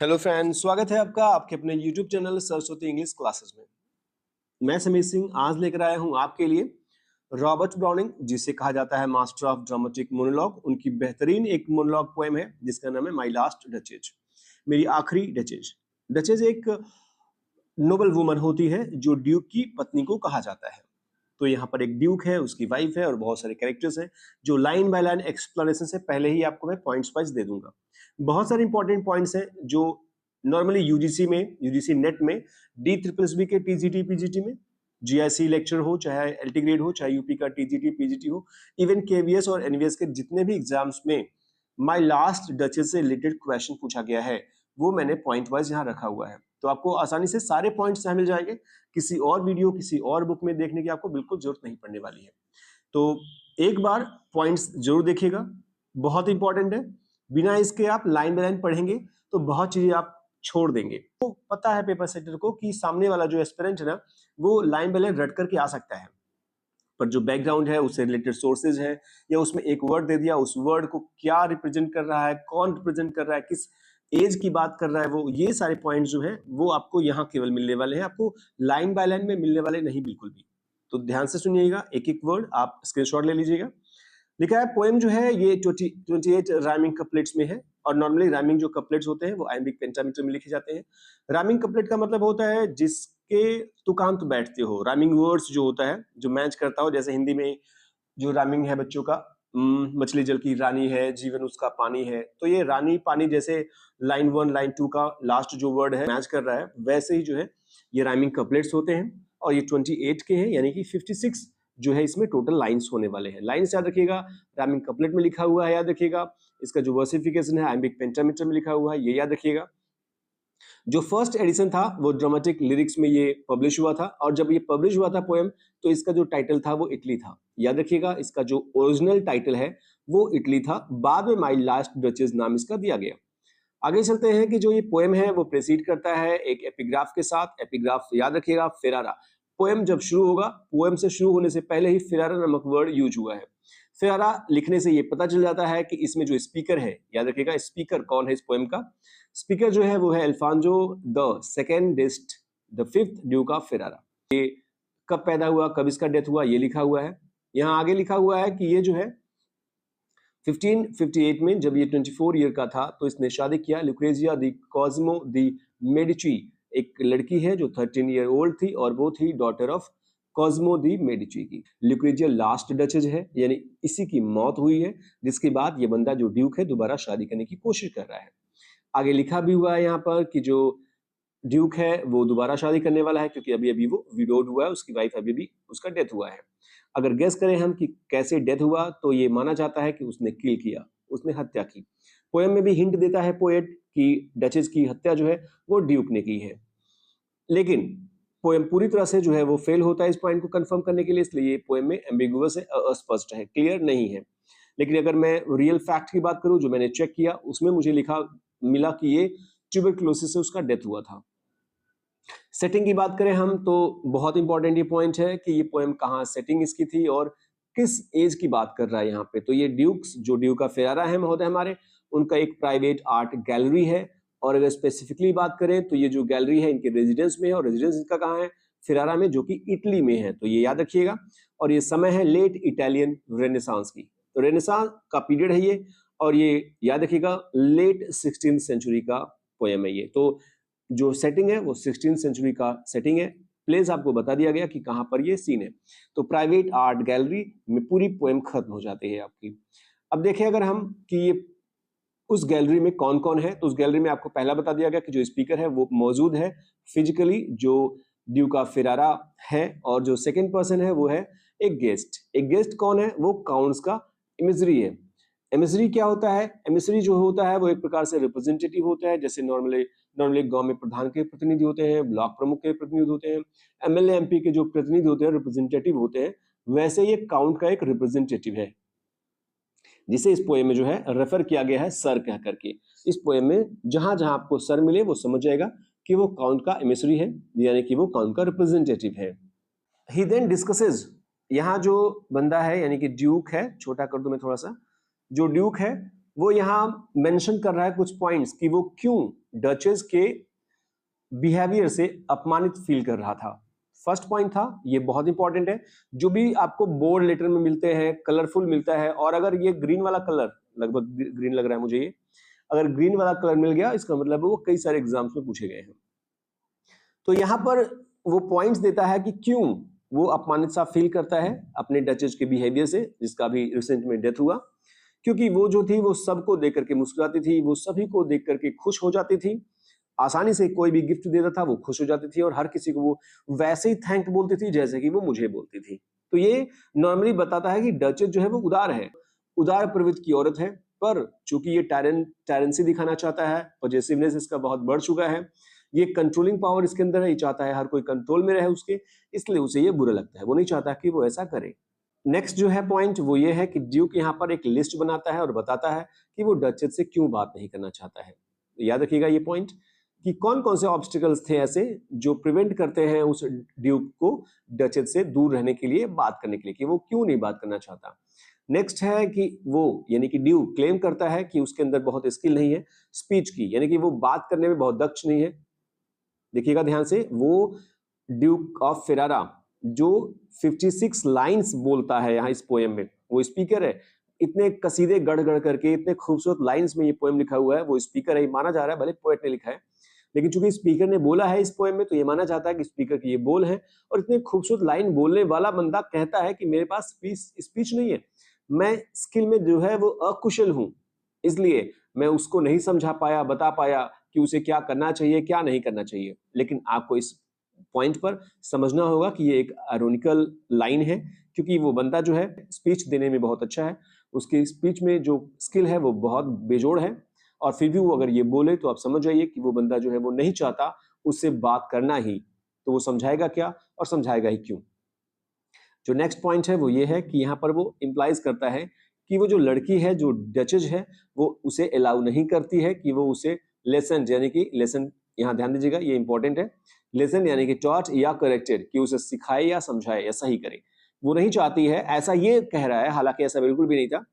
Hello friends, स्वागत है आपका आपके अपने YouTube channel Saraswati English classes में। मैं समीर सिंह आज लेकर आया हूं आपके लिए रॉबर्ट ब्राउनिंग, जिसे कहा जाता है मास्टर ऑफ ड्रामेटिक मोनोलॉग। उनकी बेहतरीन एक मोनोलॉग पोएम है जिसका नाम है माई लास्ट डचेज, मेरी आखिरी डचेज। डचेज एक नोबल वुमन होती है जो ड्यूक की पत्नी को कहा जाता है। तो यहाँ पर एक ड्यूक है, उसकी वाइफ है और बहुत सारे कैरेक्टर्स हैं जो लाइन बाय लाइन एक्सप्लेनेशन से पहले ही आपको मैं पॉइंट्स वाइज दे दूंगा। बहुत सारे इंपॉर्टेंट पॉइंट्स हैं जो नॉर्मली यूजीसी में, यूजीसी नेट में, डी ट्रिपल एस बी के टीजीटी पीजीटी में, जीआईसी लेक्चर हो, चाहे एलटी ग्रेड हो, चाहे यूपी का टीजीटी पीजीटी हो, इवन केवीएस और एनवीएस के जितने भी एग्जाम्स में माय लास्ट डचेस से रिलेटेड क्वेश्चन पूछा गया है वो मैंने पॉइंट वाइज यहाँ रखा हुआ है। तो आपको आसानी से सारे पॉइंट्स यहाँ मिल जाएंगे। किसी और वीडियो, किसी और बुक में देखने की आपको बिल्कुल जरूरत नहीं पड़ने वाली है। तो एक बार पॉइंट्स जरूर देखिएगा, बहुत इंपॉर्टेंट है। बिना इसके आप लाइन बाय लाइन पढ़ेंगे तो बहुत चीजें आप छोड़ देंगे। तो पता है पेपर सेटर को कि सामने वाला जो एस्पिरेंट है ना, वो लाइन बाय लाइन रट करके आ सकता है, पर जो बैकग्राउंड है, उससे रिलेटेड सोर्सेज है, या उसमें एक वर्ड दे दिया, उस वर्ड को क्या रिप्रेजेंट कर रहा है, कौन रिप्रेजेंट कर रहा है, किस एज की बात कर रहा है, वो ये सारे पॉइंट्स जो है वो आपको यहाँ केवल मिलने वाले हैं, आपको लाइन बाय लाइन में मिलने वाले नहीं बिल्कुल भी। तो ध्यान से सुनिएगा, एक एक वर्ड आप स्क्रीनशॉट ले लीजिएगा। लिखा है पोएम जो है ये 28 राइमिंग कपलेट्स में है, और नॉर्मली राइमिंग जो कपलेट्स होते हैं वो आइम्बिक पेंटामीटर में लिखे जाते हैं। राइमिंग कपलेट का मतलब होता है जिसके तुकांत बैठते हो, राइमिंग वर्ड्स जो होता है जो मैच करता हो। जैसे हिंदी में जो राइमिंग है बच्चों का, मछली जल की रानी है, जीवन उसका पानी है, तो ये रानी पानी जैसे लाइन 1 लाइन 2 का लास्ट जो वर्ड है मैच कर रहा है, वैसे ही जो है ये राइमिंग कपलेट्स होते हैं। और ये 28 के हैं, यानी कि 56 जो है इसमें टोटल लाइंस होने वाले हैं। लाइंस याद रखिएगा, राइमिंग कपलेट में लिखा हुआ है याद रखिएगा, इसका जो वर्सिफिकेशन है आइम्बिक पेंटामीटर में लिखा हुआ है ये याद रखिएगा। जो फर्स्ट एडिशन था वो ड्रामेटिक लिरिक्स में ये पब्लिश हुआ था, और जब ये पब्लिश हुआ था पोएम तो इसका जो टाइटल था वो इटली था। याद रखिएगा, इसका जो ओरिजिनल टाइटल है वो इटली था, बाद में माई लास्ट डचेस नाम इसका दिया गया। आगे चलते हैं कि जो ये पोएम है वो प्रेसीड करता है एक एपिग्राफ के साथ। एपिग्राफ याद रखिएगा फेरारा। पोएम जब शुरू होगा, पोएम से शुरू होने से पहले ही फेरारा नामक वर्ड यूज हुआ है। फेरारा लिखने से ये पता चल जाता है कि इसमें जो स्पीकर है, याद रखिएगा स्पीकर कौन है इस पोएम का, स्पीकर जो है वो है Alfonso the secondest the fifth duke of Ferrara. ये कब पैदा हुआ, कब इसका डेथ हुआ, ये लिखा हुआ है। यहाँ आगे लिखा हुआ है कि ये जो है 1558 में जब ये 24 ईयर का था तो इसने शादी किया लुक्रेजिया दी कॉस्मो दी मेडिची, एक लड़की है जो 13 ईयर ओल्ड थी और वो थी daughter of Cosmo the Medici की। लुक्रेजिया लास्ट डचेज है, यानी इसी की मौत हुई है, जिसके बाद ये बंदा जो ड्यूक है दोबारा शादी करने की कोशिश कर रहा है। आगे लिखा भी हुआ है यहाँ पर कि जो ड्यूक है वो दोबारा शादी करने वाला है, क्योंकि अभी अभी वो विडोड हुआ है, उसकी वाइफ अभी भी उसका डेथ हुआ है। अगर गेस करें हम कि कैसे डेथ हुआ, तो ये माना जाता है कि उसने किल किया, उसने हत्या की। पोएम में भी हिंट देता है पोएट कि डचेस की हत्या जो है वो ड्यूक ने की है, लेकिन पोएम पूरी तरह से जो है वो फेल होता है इस पॉइंट को कंफर्म करने के लिए, इसलिए ये पोएम में एम्बिगुअस है, अस्पष्ट है, क्लियर नहीं है। लेकिन अगर मैं रियल फैक्ट की बात करूं जो मैंने चेक किया, उसमें मुझे लिखा मिला कि ये ट्यूबरक्लोसिस से उसका डेथ हुआ था। सेटिंग की बात करें हम तो बहुत इंपॉर्टेंट ये पॉइंट है कि ये पोएम कहाँ सेटिंग इसकी थी और किस एज की बात कर रहा है यहाँ पे। तो ये ड्यूक्स, जो ड्यूक ऑफ फेरारा है महोदय हमारे, उनका एक प्राइवेट आर्ट गैलरी है। और अगर स्पेसिफिकली बात करें तो ये जो गैलरी है इनके रेजिडेंस में है, और रेजिडेंस इनका कहाँ है, फेरारा में, जो कि इटली में है, तो ये याद रखिएगा। और ये समय है लेट इटालियन रेनेसांस की, तो रेनेसांस का पीरियड है ये, और ये याद रखिएगा लेट 16th सेंचुरी का पोएम है ये। तो जो सेटिंग है वो 16th सेंचुरी का सेटिंग है। प्लेस आपको बता दिया गया कि कहां पर ये सीन है। तो प्राइवेट आर्ट गैलरी में पूरी पोएम खत्म हो जाती है आपकी। अब देखें अगर हम कि ये उस गैलरी में कौन कौन है, तो उस गैलरी में आपको पहला बता दिया गया कि जो स्पीकर है वो मौजूद है फिजिकली, जो ड्यूक ऑफ फेरारा है, और जो सेकेंड पर्सन है वो है एक गेस्ट। एक गेस्ट कौन है, वो काउंट्स का इमेजरी है। एमिसरी क्या होता है, एमिसरी जो होता है वो एक प्रकार से रिप्रेजेंटेटिव होता है। जैसे नॉर्मली गांव में प्रधान के प्रतिनिधि होते हैं, ब्लॉक प्रमुख के प्रतिनिधि होते हैं, एमएलए एमपी के जो प्रतिनिधि होते हैं रिप्रेजेंटेटिव होते हैं, वैसे ये काउंट का एक रिप्रेजेंटेटिव है, जिसे इस पोएम में जो है रेफर किया गया है सर कह करके। इस पोएम में जहां जहां आपको सर मिले वो समझ जाएगा कि वो काउंट का एमिसरी है, यानी कि वो काउंट का रिप्रेजेंटेटिव है। ही देन डिस्कसेस, यहाँ जो बंदा है यानी कि ड्यूक है, छोटा कर दूं मैं थोड़ा सा, जो ड्यूक है वो यहाँ मेंशन कर रहा है कुछ पॉइंट्स कि वो क्यों डचेस के बिहेवियर से अपमानित फील कर रहा था। फर्स्ट पॉइंट था, ये बहुत इंपॉर्टेंट है, जो भी आपको बोर्ड लेटर में मिलते हैं, कलरफुल मिलता है, और अगर ये ग्रीन वाला कलर, लगभग ग्रीन लग रहा है मुझे ये, अगर ग्रीन वाला कलर मिल गया इसका मतलब वो कई सारे एग्जाम्स में पूछे गए हैं। तो यहाँ पर वो पॉइंट्स देता है कि क्यों वो अपमानित सा फील करता है अपने डचेस के बिहेवियर से, जिसका भी रिसेंट में डेथ हुआ। क्योंकि वो जो थी वो सबको देख करके मुस्कुराती थी, वो सभी को देख करके खुश हो जाती थी, आसानी से कोई भी गिफ्ट देता था वो खुश हो जाती थी, और हर किसी को वो वैसे ही थैंक बोलती थी जैसे कि वो मुझे बोलती थी। तो ये नॉर्मली बताता है कि डचेस जो है वो उदार है, उदार प्रवृत्ति की औरत है, पर चूंकि ये टायरेंसी दिखाना चाहता है, पॉजेसिवनेस इसका बहुत बढ़ चुका है, ये कंट्रोलिंग पावर इसके अंदर है, ये चाहता है हर कोई कंट्रोल में रहे उसके, इसलिए उसे ये बुरा लगता है, वो नहीं चाहता कि वो ऐसा करे। नेक्स्ट जो है पॉइंट वो ये है कि ड्यूक यहाँ पर एक लिस्ट बनाता है और बताता है कि वो डचेस से क्यों बात नहीं करना चाहता है। याद रखिएगा ये पॉइंट कि कौन कौन से ऑब्स्टिकल्स थे ऐसे जो प्रिवेंट करते हैं उस ड्यूक को डचेस से दूर रहने के लिए, बात करने के लिए, कि वो क्यों नहीं बात करना चाहता। नेक्स्ट है कि वो यानी कि ड्यूक क्लेम करता है कि उसके अंदर बहुत स्किल नहीं है स्पीच की, यानी कि वो बात करने में बहुत दक्ष नहीं है। देखिएगा ध्यान से, वो ड्यूक ऑफ फेरारा जो 56 लाइंस बोलता है यहाँ इस पोएम में, वो स्पीकर है, इतने कसीदे गढ़ गढ़ करके इतने खूबसूरत लाइंस में ये पोएम लिखा हुआ है, वो स्पीकर है, माना जा रहा है, भले पोएट ने लिखा है, लेकिन चूंकि स्पीकर ने बोला है इस पोएम में तो ये माना जाता है कि स्पीकर की ये बोल है। और इतने खूबसूरत लाइन बोलने वाला बंदा कहता है कि मेरे पास स्पीच नहीं है, मैं स्किल में जो है वो अकुशल हूं, इसलिए मैं उसको नहीं समझा पाया, बता पाया कि उसे क्या करना चाहिए क्या नहीं करना चाहिए। लेकिन आपको इस पॉइंट पर समझना होगा कि ये एक आयरॉनिकल लाइन है, क्योंकि वो बंदा जो है स्पीच देने में बहुत अच्छा है, उसकी स्पीच में जो स्किल है वो बहुत बेजोड़ है, और फिर भी वो अगर ये बोले तो आप समझ जाइए कि वो बंदा जो है वो नहीं चाहता उससे बात करना ही, तो वो समझाएगा क्या और समझाएगा ही क्यों। जो नेक्स्ट पॉइंट है वो ये है कि यहाँ पर वो इंप्लाइज करता है कि वो जो लड़की है जो डचेस है वो उसे अलाउ नहीं करती है कि वो उसे लेसन, यानी कि लेसन, यहाँ ध्यान दीजिएगा ये इंपॉर्टेंट है, लेसन यानी कि टॉट या करेक्टेड, कि उसे सिखाए या समझाए या सही करे, वो नहीं चाहती है, ऐसा ये कह रहा है, हालांकि ऐसा बिल्कुल भी नहीं था।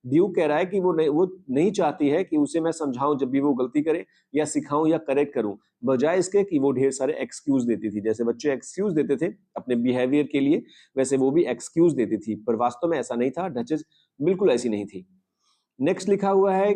ड्यूक कह रहा है कि वो नहीं चाहती है कि उसे मैं समझाऊं जब भी वो गलती करे, या सिखाऊं या करेक्ट करूं, बजाय इसके कि वो ढेर सारे एक्सक्यूज देती थी। जैसे बच्चे एक्सक्यूज देते थे अपने बिहेवियर के लिए, वैसे वो भी एक्सक्यूज देती थी, पर वास्तव में ऐसा नहीं था, डचेस बिल्कुल ऐसी नहीं थी। नेक्स्ट लिखा हुआ है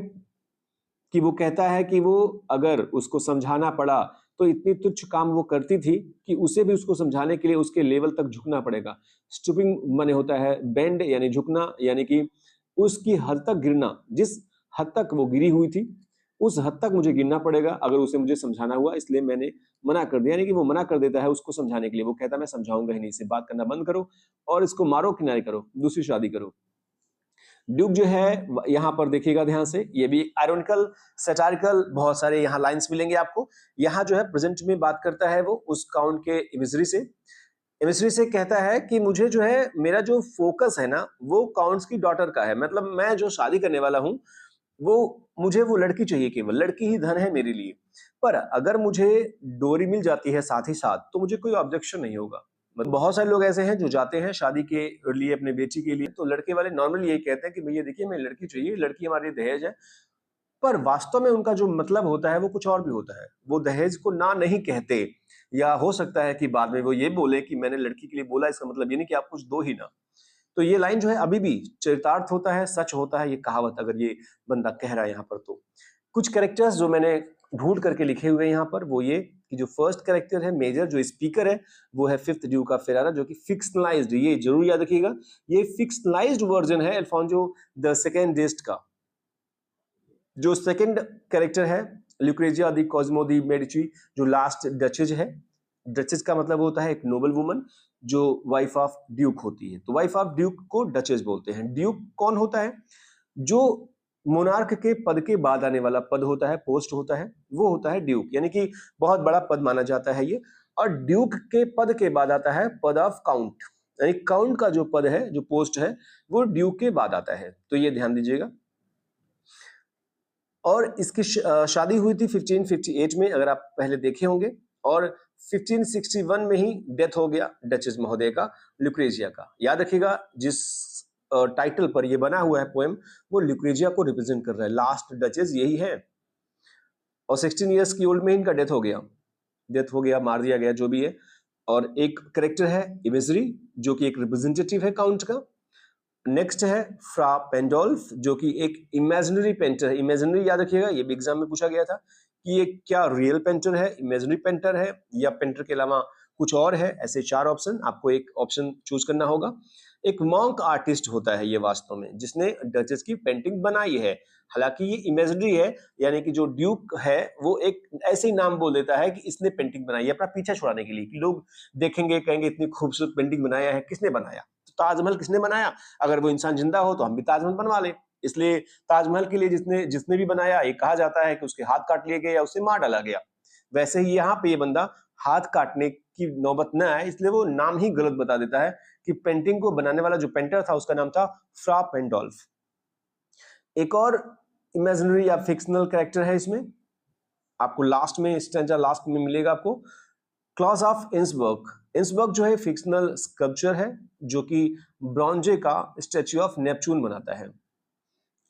कि वो कहता है कि वो अगर उसको समझाना पड़ा तो इतनी तुच्छ काम वो करती थी कि उसे भी उसको समझाने के लिए उसके लेवल तक झुकना पड़ेगा। स्टूपिंग माने होता है बेंड, यानी झुकना, यानी कि उसकी हद तक गिरना, जिस हद तक वो गिरी हुई थी उस हद तक मुझे गिरना पड़ेगा अगर उसे मुझे समझाना हुआ, इसलिए मैंने मना कर दिया। यानी कि वो मना कर देता है उसको समझाने के लिए, वो कहता है मैं समझाऊंगा ही नहीं, इसे बात करना बंद करो और इसको मारो किनारे करो, दूसरी शादी करो। ड्यूक जो है यहाँ पर देखिएगा ध्यान से, ये भी आयरॉनिकल सैटारिकल बहुत सारे यहाँ लाइंस मिलेंगे आपको। यहाँ जो है प्रेजेंट में बात करता है वो उस काउंट के इमेजरी से, इमेजरी से कहता है कि मुझे जो है मेरा जो फोकस है ना वो काउंट्स की डॉटर का है, मतलब मैं जो शादी करने वाला हूँ वो मुझे वो लड़की चाहिए, केवल लड़की ही धन है मेरे लिए, पर अगर मुझे डोरी मिल जाती है साथ ही साथ तो मुझे कोई ऑब्जेक्शन नहीं होगा। मतलब बहुत सारे लोग ऐसे हैं जो जाते हैं शादी के लिए अपने बेटी के लिए, तो लड़के वाले नॉर्मली यही कहते हैं कि भैया देखिए हमें लड़की चाहिए, लड़की हमारी दहेज है, पर वास्तव में उनका जो मतलब होता है वो कुछ और भी होता है। वो दहेज को ना नहीं कहते, या हो सकता है कि बाद में वो ये बोले कि मैंने लड़की के लिए बोला, इसका मतलब ये नहीं कि आप कुछ दो ही ना। तो ये लाइन जो है अभी भी चरितार्थ होता है, सच होता है ये कहावत, अगर ये बंदा कह रहा है यहाँ पर। तो कुछ कैरेक्टर्स जो मैंने ढूंढ करके लिखे हुए हैं यहाँ पर वो ये कि जो फर्स्ट कैरेक्टर है मेजर, जो स्पीकर है, वो है फिफ्थ ड्यूक ऑफ फेरारा, जो कि फिक्शनलाइज्ड, ये जरूर याद रखिएगा, ये फिक्शनलाइज्ड वर्जन है अल्फोंसो द सेकेंडिस्ट का। जो सेकंड कैरेक्टर है लुक्रेजिया दी कॉस्मो दी मेडिची, जो लास्ट डचेज है, डचेज का मतलब होता है एक नोबल वुमन जो वाइफ ऑफ ड्यूक होती है, तो वाइफ ऑफ ड्यूक को डचेज बोलते हैं। ड्यूक कौन होता है? जो मोनार्क के पद के बाद आने वाला पद होता है, पोस्ट होता है, वो होता है ड्यूक, यानी कि बहुत बड़ा पद माना जाता है ये। और ड्यूक के पद के बाद आता है पद ऑफ काउंट, यानी काउंट का जो पद है, जो पोस्ट है, वो ड्यूक के बाद आता है, तो ये ध्यान दीजिएगा। और इसकी शादी हुई थी 1558 में, अगर आप पहले देखे होंगे, और 1561 में ही डेथ हो गया डचेस महोदय का, लुक्रेजिया का। याद रखिएगा जिस टाइटल पर ये बना हुआ है पोएम, वो लुक्रेजिया को रिप्रेजेंट कर रहा है। लास्ट डचेस यही है, और 16 इयर्स की ओल्ड में इनका डेथ हो गया, मार दिया गया, जो भी है। और एक करेक्टर है इमेजरी, जो कि एक रिप्रेजेंटेटिव है काउंट का। नेक्स्ट है फ्रा पेंडोल्फ, जो कि एक इमेजिनरी पेंटर है। इमेजिनरी याद रखिएगा, ये भी एग्जाम में पूछा गया था कि ये क्या रियल पेंटर है, इमेजिनरी पेंटर है, या पेंटर के अलावा कुछ और है। ऐसे 4 ऑप्शन, आपको एक ऑप्शन चूज करना होगा। एक मॉन्क आर्टिस्ट होता है ये वास्तव में, जिसने डचेस की पेंटिंग बनाई है। हालांकि ये इमेजिनरी है, यानी कि जो ड्यूक है वो एक ऐसे ही नाम बोल देता है कि इसने पेंटिंग बनाई है, अपना पीछा छुड़ाने के लिए, कि लोग देखेंगे कहेंगे इतनी खूबसूरत पेंटिंग बनाया है, किसने बनाया? तो ताजमहल किसने बनाया? अगर वो इंसान जिंदा हो तो हम भी ताजमहल बनवा लें। इसलिए ताजमहल के लिए जिसने जिसने भी बनाया, ये कहा जाता है कि उसके हाथ काट लिए गए या उसे मार डाला गया। वैसे ही यहाँ पे ये बंदा हाथ काटने की नौबत न आए, इसलिए वो नाम ही गलत बता देता है कि पेंटिंग को बनाने वाला जो पेंटर था उसका नाम था फ्रा पेंडोल्फ। एक और इमेजिनरी या फिक्शनल कैरेक्टर है इसमें, आपको लास्ट में, स्टैंजा लास्ट में मिलेगा आपको। Claus of इंसबर्ग। इंसबर्ग जो है फिक्शनल स्कल्पचर है, जो कि ब्रॉन्जे का स्टैच्यू ऑफ नेपच्यून बनाता है।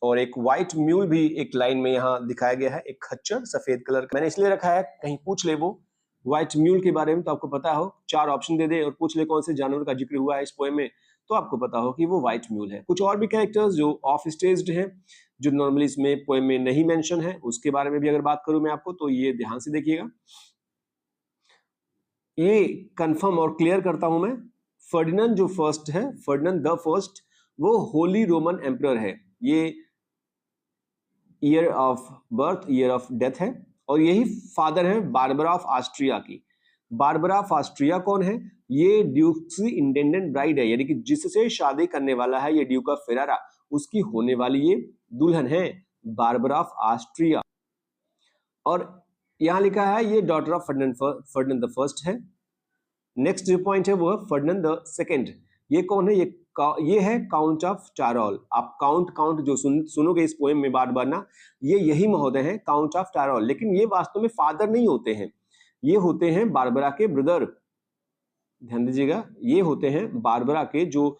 और एक व्हाइट म्यूल भी एक लाइन में यहाँ दिखाया गया है, एक खच्चर सफेद कलर का। मैंने इसलिए रखा है कहीं पूछ ले वो व्हाइट म्यूल के बारे में, तो आपको पता हो। 4 ऑप्शन दे दे और पूछ ले कौन से जानवर का जिक्र हुआ है इस पोएम में, तो आपको पता हो कि वो व्हाइट म्यूल है। कुछ और भी कैरेक्टर्स जो ऑफ स्टेज्ड हैं, जो नॉर्मली इसमें पोएम में नहीं मेंशन है, उसके बारे में भी अगर बात करूं मैं आपको, तो ये ध्यान से देखिएगा। ये कंफर्म और क्लियर करता हूं मैं, फर्डिनेंड जो फर्स्ट है, फर्डिनेंड द फर्स्ट, वो होली रोमन एम्परर है। ये year of birth, year of death है, और यही फादर है बारबरा ऑफ ऑस्ट्रिया की। बारबरा ऑफ ऑस्ट्रिया कौन है? ये ड्यूक की इंटेंडेंट ब्राइड है, यानी कि जिससे शादी करने वाला है ये ड्यूक ऑफ फेरारा, उसकी होने वाली ये दुल्हन है, बारबरा ऑफ ऑस्ट्रिया। और यहां लिखा है ये daughter of Ferdinand de first है। नेक्स्ट जो पॉइंट है वो है फर्डिनेंड द सेकंड। ये कौन है? ये है काउंट ऑफ टारोल। आप काउंट जो सुनोगे इस पोएम में बार बार ना, ये यही महोदय है काउंट ऑफ टारोल। लेकिन ये वास्तव में फादर नहीं होते हैं, ये होते हैं बारबरा के ब्रदर। ध्यान दीजिएगा, ये होते हैं बारबरा के, जो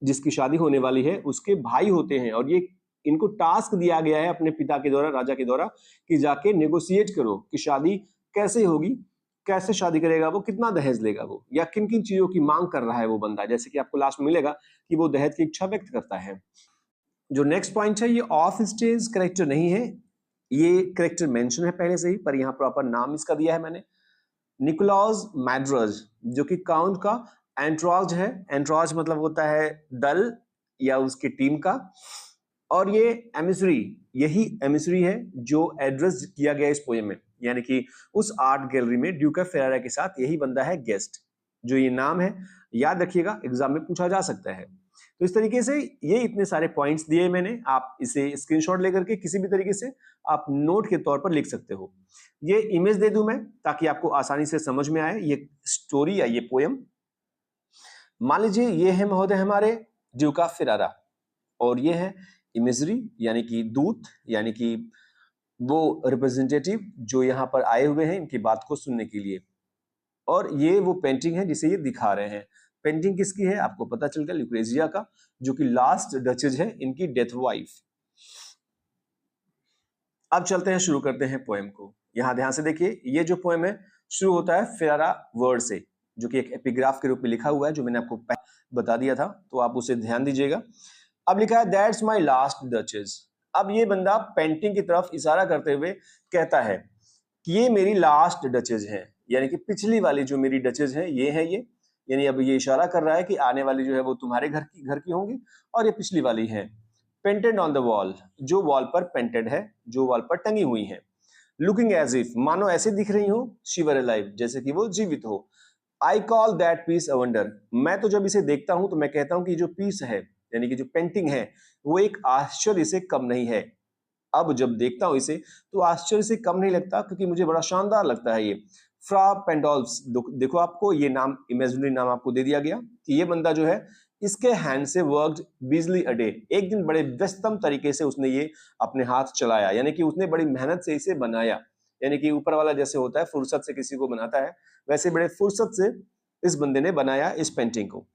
जिसकी शादी होने वाली है उसके भाई होते हैं। और ये इनको टास्क दिया गया है अपने पिता के द्वारा, राजा के द्वारा, कि जाके नेगोशिएट करो कि शादी कैसे होगी, कैसे शादी करेगा वो, कितना दहेज लेगा वो, या किन किन चीजों की मांग कर रहा है वो बंदा। जैसे कि आपको लास्ट में मिलेगा कि वो दहेज की इच्छा व्यक्त करता है। जो नेक्स्ट पॉइंट है, ये ऑफ स्टेज करेक्टर नहीं है, ये करेक्टर मेंशन है पहले से ही, पर यहाँ प्रॉपर नाम इसका दिया है मैंने, निकोलास मैड्रज, जो कि काउंट का एंट्राज है। एंट्राज मतलब होता है दल या उसकी टीम का। और ये एमिसरी, यही एमिसरी है जो एड्रेस किया गया इस पोएम में, यानी कि उस आर्ट गैलरी में ड्यूक ऑफ फेरारा के साथ यही बंदा है गेस्ट। जो ये नाम है याद रखिएगा, एग्जाम में पूछा जा सकता है। तो इस तरीके से ये इतने सारे पॉइंट्स दिए मैंने, आप इसे स्क्रीनशॉट लेकर के किसी भी तरीके से आप नोट के तौर पर लिख सकते हो। ये इमेज दे दूं मैं ताकि आपको आसानी से समझ में आए ये स्टोरी या ये पोएम। मान लीजिए ये है महोदय हमारे ड्यूक ऑफ फेरारा, और ये है इमेजरी यानी कि दूत, यानी कि वो रिप्रेजेंटेटिव जो यहाँ पर आए हुए हैं इनकी बात को सुनने के लिए। और ये वो पेंटिंग है जिसे ये दिखा रहे हैं। पेंटिंग किसकी है आपको पता चल गया, लुक्रेजिया का, जो कि लास्ट डचेज है, इनकी डेथ वाइफ। अब चलते हैं, शुरू करते हैं पोएम को। यहां ध्यान से देखिए, ये जो पोएम है शुरू होता है फेरारा वर्ड से, जो कि एक एपिग्राफ के रूप में लिखा हुआ है, जो मैंने आपको बता दिया था, तो आप उसे ध्यान दीजिएगा। अब लिखा है दैट्स माई लास्ट डचेज। अब ये बंदा पेंटिंग की तरफ इशारा करते हुए कहता है कि ये मेरी लास्ट डचेज है, यानी कि पिछली वाली जो मेरी डचेज है ये है ये, यानी अब ये इशारा कर रहा है कि आने वाली जो है वो तुम्हारे घर की होंगी, और ये पिछली वाली है। पेंटेड ऑन द वॉल, जो वॉल पर पेंटेड है, जो वॉल पर टंगी हुई है। लुकिंग एज इफ, मानो ऐसे दिख रही हो, शी वर अलाइव, जैसे कि वो जीवित हो। I call that piece a wonder, मैं तो जब इसे देखता हूं तो मैं कहता हूं कि जो पीस है, यानी कि जो पेंटिंग है, वो एक आश्चर्य से कम नहीं है। अब जब देखता हूं इसे तो आश्चर्य से कम नहीं लगता, क्योंकि मुझे बड़ा शानदार लगता है ये। फ्रा पेंडोल्फ्स, देखो आपको ये नाम, इमेजिनरी नाम आपको दे दिया गया कि ये बंदा जो है इसके हैंड से वर्क्ड बिजली अ डे, एक दिन बड़े व्यस्तम तरीके से उसने ये अपने हाथ चलाया, यानी कि उसने बड़ी मेहनत से इसे बनाया। यानी कि ऊपर वाला जैसे होता है फुर्सत से किसी को बनाता है, वैसे बड़े फुर्सत से इस बंदे ने बनाया इस पेंटिंग को।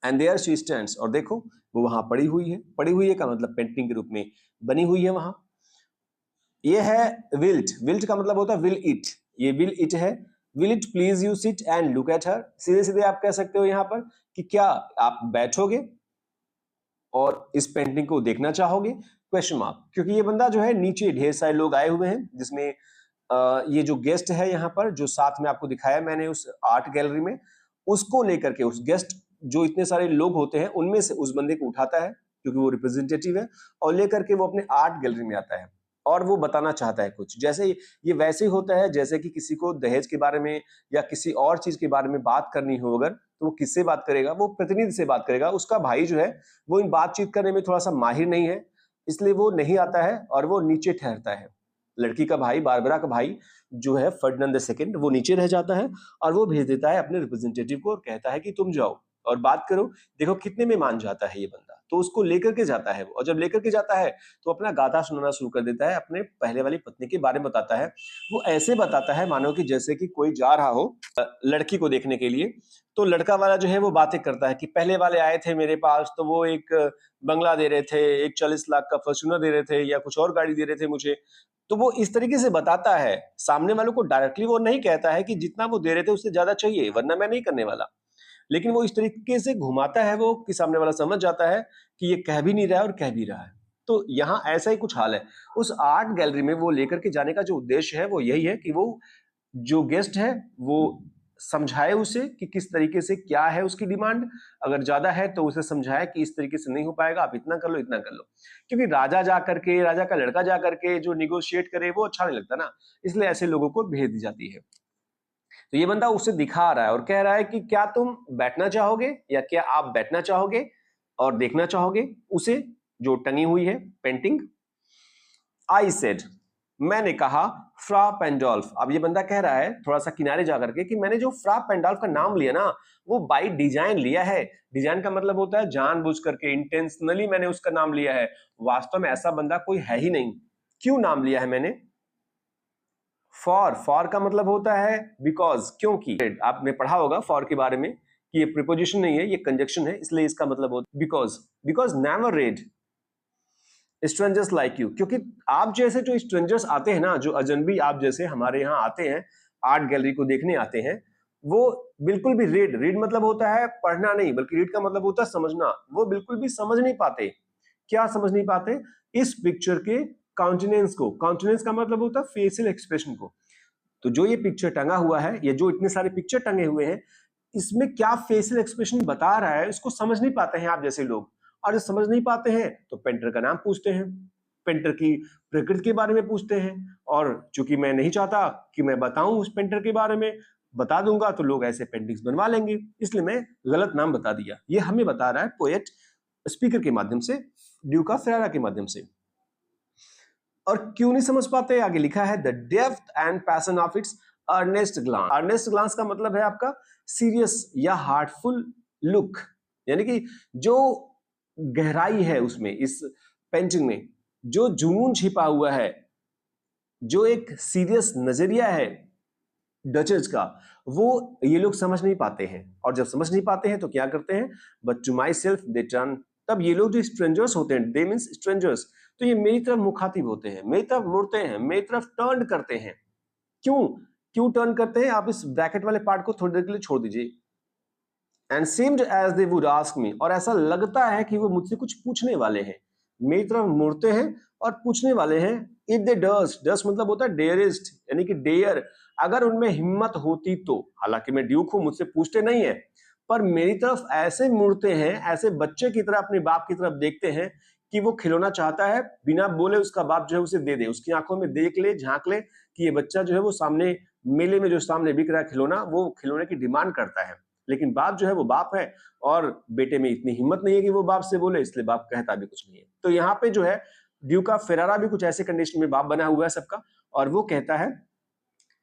एंड देयर शी स्टैंड्स, और देखो वो वहां पड़ी हुई है। पड़ी हुई है का मतलब पेंटिंग के रूप में बनी हुई है वहां। ये है विल्ट, विल्ट का मतलब होता है विल इट, ये विल इट है। Will it please you sit and look at her, सीधे सीधे आप कह सकते हो यहाँ पर कि क्या आप बैठोगे और इस पेंटिंग को देखना चाहोगे, क्वेश्चन मार्क। क्योंकि ये बंदा जो है, नीचे ढेर सारे लोग आए हुए हैं, जिसमें ये जो गेस्ट है यहाँ पर, जो साथ में आपको दिखाया मैंने उस आर्ट गैलरी में, उसको लेकर के, उस गेस्ट जो इतने सारे लोग होते हैं उनमें से उस बंदे को उठाता है, क्योंकि वो रिप्रेजेंटेटिव है, और लेकर के वो अपने आर्ट गैलरी में आता है और वो बताना चाहता है कुछ। जैसे ये वैसे ही होता है जैसे कि किसी को दहेज के बारे में या किसी और चीज के बारे में बात करनी हो अगर, तो वो किससे बात करेगा, वो प्रतिनिधि से बात करेगा। उसका भाई जो है वो इन बातचीत करने में थोड़ा सा माहिर नहीं है, इसलिए वो नहीं आता है और वो नीचे ठहरता है। लड़की का भाई, बारबरा का भाई जो है फर्डिनेंड II, वो नीचे रह जाता है और वो भेज देता है अपने रिप्रेजेंटेटिव को और कहता है कि तुम जाओ और बात करो, देखो कितने में मान जाता है ये बंदा। तो उसको लेकर के जाता है वो, और जब लेकर के जाता है तो अपना गाथा सुनाना शुरू कर देता है, अपने पहले वाली पत्नी के बारे में बताता है। वो ऐसे बताता है मानो कि जैसे कि कोई जा रहा हो लड़की को देखने के लिए, तो लड़का वाला जो है वो बातें करता है कि पहले वाले आए थे मेरे पास तो वो एक बंगला दे रहे थे, एक 40 लाख का फॉर्च्यूनर दे रहे थे या कुछ और गाड़ी दे रहे थे मुझे। तो वो इस तरीके से बताता है, सामने वालों को डायरेक्टली वो नहीं कहता है कि जितना वो दे रहे थे उससे ज्यादा चाहिए वरना मैं नहीं करने वाला, लेकिन वो इस तरीके से घुमाता है वो कि सामने वाला समझ जाता है कि ये कह भी नहीं रहा है और कह भी रहा है। तो यहाँ ऐसा ही कुछ हाल है। उस आर्ट गैलरी में वो लेकर के जाने का जो उद्देश्य है वो यही है कि वो जो गेस्ट है वो समझाए उसे कि किस तरीके से क्या है उसकी डिमांड, अगर ज्यादा है तो उसे समझाए कि इस तरीके से नहीं हो पाएगा, आप इतना कर लो इतना कर लो। क्योंकि राजा जा करके, राजा का लड़का जा करके जो निगोशिएट करे वो अच्छा नहीं लगता ना, इसलिए ऐसे लोगों को भेज दी जाती है। तो ये बंदा उसे दिखा रहा है और कह रहा है कि क्या तुम बैठना चाहोगे या क्या आप बैठना चाहोगे और देखना चाहोगे उसे, जो टंगी हुई है पेंटिंग। आई सेड, मैंने कहा, फ्रा पेंडोल्फ। अब ये बंदा कह रहा है थोड़ा सा किनारे जाकर के कि मैंने जो फ्रा पेंडोल्फ का नाम लिया ना वो बाय डिजाइन लिया है। डिजाइन का मतलब होता है जानबूझ करके, इंटेंशनली मैंने उसका नाम लिया है, वास्तव में ऐसा बंदा कोई है ही नहीं। क्यों नाम लिया है मैंने? फॉर का मतलब होता है बिकॉज, क्योंकि। आपने पढ़ा होगा फॉर के बारे में कि ये प्रीपोजिशन नहीं है, ये कंजक्शन है, इसलिए इसका मतलब होता है because. Because never red strangers like you, क्योंकि आप जैसे जो स्ट्रेंजर्स आते हैं ना, जो अजनबी आप जैसे हमारे यहाँ आते हैं, आर्ट गैलरी को देखने आते हैं, वो बिल्कुल भी रीड मतलब होता है पढ़ना नहीं, बल्कि रीड का मतलब होता है समझना। वो बिल्कुल भी समझ नहीं पाते। क्या समझ नहीं पाते? इस पिक्चर के काउंटेनेंस को। काउंटेनेंस का मतलब होता है फेशियल एक्सप्रेशन को। तो जो ये पिक्चर टंगा हुआ है, ये जो इतने सारे पिक्चर टंगे हुए हैं, इसमें क्या फेशियल एक्सप्रेशन बता रहा है, इसको समझ नहीं पाते हैं आप जैसे लोग। और जब समझ नहीं पाते हैं तो पेंटर का नाम पूछते हैं, पेंटर की प्रकृति के बारे में पूछते हैं, और चूंकि मैं नहीं चाहता कि मैं बताऊं उस पेंटर के बारे में, बता दूंगा तो लोग ऐसे पेंटिंग्स बनवा लेंगे, इसलिए मैं गलत नाम बता दिया। ये हमें बता रहा है पोएट स्पीकर के माध्यम से, ड्यूका फेरारा के माध्यम से। और क्यों नहीं समझ पाते? आगे लिखा है the depth and passion of its earnest glance. Earnest glance का मतलब है आपका सीरियस या हार्टफुल लुक, यानी कि जो गहराई है उसमें, इस पेंटिंग में जो जुनून छिपा हुआ है, जो एक सीरियस नजरिया है डचेज का, वो ये लोग समझ नहीं पाते हैं। और जब समझ नहीं पाते हैं तो क्या करते हैं? But to myself they turn. तब ये लोग जो स्ट्रेंजर्स होते हैं, दे मीन्स स्ट्रेंजर्स, तो ये मेरी तरफ मुखातिब होते हैं, मेरी तरफ मुड़ते हैं, मेरी तरफ टर्न करते हैं। क्यों टर्न करते हैं? आप इस ब्रैकेट वाले पार्ट को थोड़ी देर के लिए छोड़ दीजिए। And seemed as they would ask me, और ऐसा लगता है कि वो मुझसे कुछ पूछने वाले हैं। मेरी तरफ मुड़ते हैं और पूछने वाले हैं। इफ दे डस्ट मतलब होता है डेयरिस्ट, यानी कि डेयर, अगर उनमें हिम्मत होती तो। हालांकि मैं ड्यूक हूं, मुझसे पूछते नहीं है, पर मेरी तरफ ऐसे मुड़ते हैं, ऐसे बच्चे की तरह अपने बाप की तरफ देखते हैं कि वो खिलौना चाहता है, बिना बोले उसका बाप जो है उसे दे दे, उसकी आंखों में देख ले, झांक ले कि ये बच्चा जो है वो सामने मेले में जो सामने बिक रहा है खिलौना, वो खिलौने की डिमांड करता है। लेकिन बाप जो है वो बाप है, और बेटे में इतनी हिम्मत नहीं है कि वो बाप से बोले, इसलिए बाप कहता भी कुछ नहीं है। तो यहाँ पे जो है ड्यूका फेरारा भी कुछ ऐसे कंडीशन में बाप बना हुआ है सबका, और वो कहता है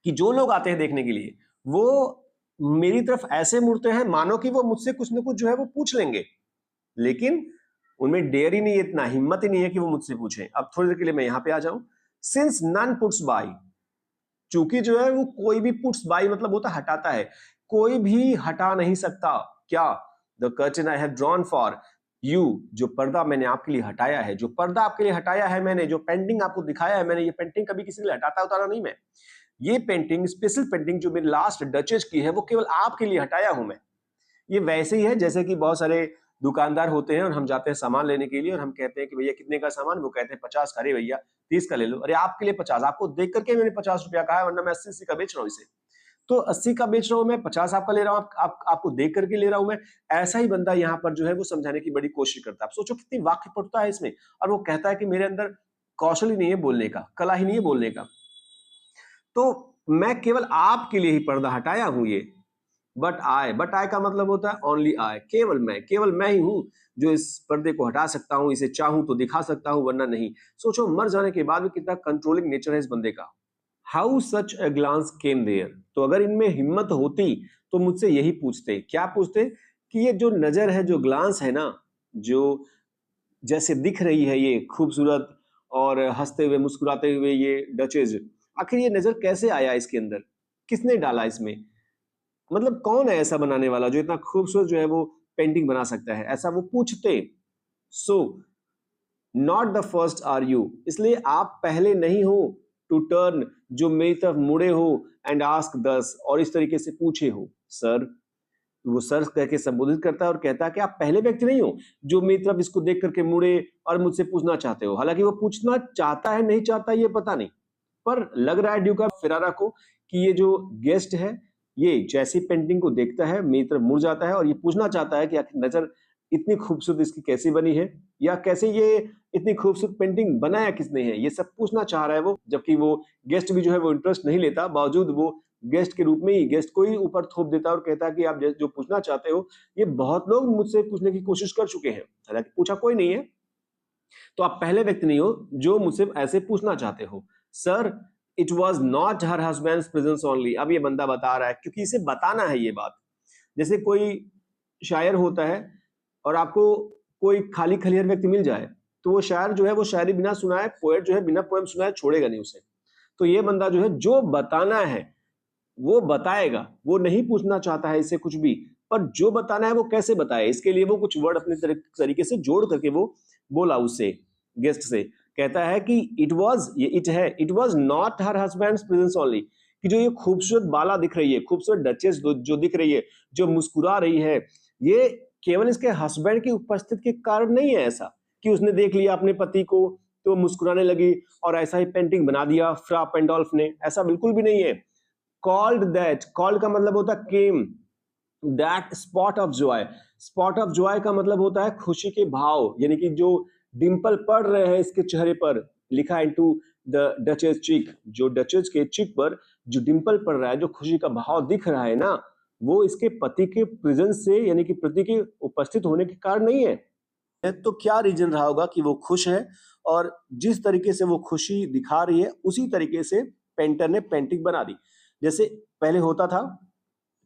कि जो लोग आते हैं देखने के लिए वो मेरी तरफ ऐसे मुड़ते हैं मानो कि वो मुझसे कुछ ना कुछ जो है वो पूछ लेंगे, लेकिन उनमें डेयर ही नहीं है, इतना हिम्मत ही नहीं है कि वो मुझसे पूछें। अब थोड़ी देर के लिए मैं यहाँ पे आ जाऊं। सिंस नन पुट्स बाय, चूंकि जो है वो कोई भी पुट्स बाय मतलब होता हटाता है, कोई भी हटा नहीं सकता। क्या? The the curtain I have drawn for you, जो पर्दा मैंने आपके लिए हटाया है, जो पर्दा आपके लिए हटाया है मैंने, जो पेंटिंग आपको दिखाया है मैंने, ये पेंटिंग कभी किसी के लिए हटाता उतारा नहीं मैं। ये पेंटिंग, स्पेशल पेंटिंग जो मेरी लास्ट डचेज की है, वो केवल आपके लिए हटाया हूं मैं। ये वैसे ही है जैसे कि बहुत सारे दुकानदार होते हैं और हम जाते हैं सामान लेने के लिए और हम कहते हैं कि भैया कितने का सामान, वो कहते हैं 50 का। अरे भैया 30 का ले लो। अरे आपके लिए 50, आपको देख करके मैंने 50 रुपया कहा है, वरना मैं 80 का बेच रहा हूँ इसे। तो 80 का बेच रहा हूं मैं, 50 आपका ले रहा हूं, आपको देख करके ले रहा हूं मैं। ऐसा ही बंदा यहाँ पर जो है वो समझाने की बड़ी कोशिश करता है। आप सोचो कितनी वाक्यपटुता है इसमें। और वो कहता है कि मेरे अंदर कौशल ही नहीं है बोलने का, कला ही नहीं है बोलने का। तो मैं केवल आपके लिए ही पर्दा हटाया हूं ये। बट आई का मतलब होता है ओनली आई, केवल मैं ही हूं जो इस पर्दे को हटा सकता हूं, इसे चाहूं तो दिखा सकता हूं, वरना नहीं। सोचो मर जाने के बाद भी कितना कंट्रोलिंग नेचर है इस बंदे का। How such a glance came there, तो अगर इनमें हिम्मत होती तो मुझसे यही पूछते। क्या पूछते? कि ये जो नजर है, जो ग्लांस है ना, जो जैसे दिख रही है ये खूबसूरत और हंसते हुए मुस्कुराते हुए ये डचेज, आखिर ये नजर कैसे आया इसके अंदर, किसने डाला इसमें? मतलब कौन है ऐसा बनाने वाला जो इतना खूबसूरत जो है वो पेंटिंग बना सकता है, ऐसा वो पूछते। So not the first are you, इसलिए आप पहले नहीं हो टू टर्न, जो मेरी तरफ मुड़े हो, एंड आस्क दस, और इस तरीके से पूछे हो। सर, वो सर कह के संबोधित करता है और कहता है कि आप पहले व्यक्ति नहीं हो जो मेरी तरफ इसको देख करके मुड़े और मुझसे पूछना चाहते हो। हालांकि वो पूछना चाहता है नहीं चाहता ये पता नहीं, पर लग रहा है ड्यूका फेरारा को कि ये जो गेस्ट है ये जैसी पेंटिंग को देखता है मेरी तरफ मुड़ जाता है और ये पूछना चाहता है कि आखिर नजर इतनी खूबसूरत इसकी कैसी बनी है, या कैसे ये इतनी खूबसूरत पेंटिंग बनाया किसने है, ये सब पूछना चाह रहा है वो। जबकि वो गेस्ट भी जो है वो इंटरेस्ट नहीं लेता, बावजूद वो गेस्ट के रूप में ही गेस्ट को ही ऊपर थोप देता है और कहता है कि आप जो पूछना चाहते हो ये बहुत लोग मुझसे पूछने की कोशिश कर चुके हैं, हालांकि पूछा कोई नहीं है, तो आप पहले व्यक्ति नहीं हो जो मुझसे ऐसे पूछना चाहते हो। Sir, it was not her husband's presence only, अब ये बंदा बता रहा है क्योंकि इसे बताना है ये बात। जैसे कोई शायर होता है और आपको कोई खाली खलिहर व्यक्ति मिल जाए तो वो शायर जो है वो शायरी बिना सुनाए, पोएट जो है बिना पोएम सुनाए छोड़ेगा नहीं उसे। तो ये बंदा जो है जो बताना है वो बताएगा, वो नहीं पूछना चाहता है इससे कुछ भी, पर जो बताना है वो कैसे बताए, इसके लिए वो कुछ वर्ड अपने तरीके से जोड़ करके वो बोला उससे, गेस्ट से। कहता है कि इट वाज, ये इट है, it was not her husband's presence only, कि जो ये खूबसूरत बाला दिख रही है, खूबसूरत डचेस जो दिख रही है, जो मुस्कुरा रही है, ये केवल इसके हस्बैंड की उपस्थिति के कारण नहीं है। ऐसा कि उसने देख लिया अपने पति को तो मुस्कुराने लगी और ऐसा ही पेंटिंग बना दिया फ्रा पेंडोल्फ ने, ऐसा बिल्कुल भी नहीं है। कॉल्ड दैट, कॉल्ड का मतलब होता है came, that spot of joy, spot of joy का मतलब होता है खुशी के भाव, यानी कि जो डिंपल पड़ रहे हैं इसके चेहरे पर, लिखा इनटू द डचेस चीक, जो डचेस के चिक पर जो डिंपल पड़ रहा है, जो खुशी का भाव दिख रहा है ना, वो इसके पति के प्रेजेंस से, यानी कि पति के उपस्थित होने के कारण नहीं है। तो क्या रीजन रहा होगा कि वो खुश है, और जिस तरीके से वो खुशी दिखा रही है उसी तरीके से पेंटर ने पेंटिंग बना दी। जैसे पहले होता था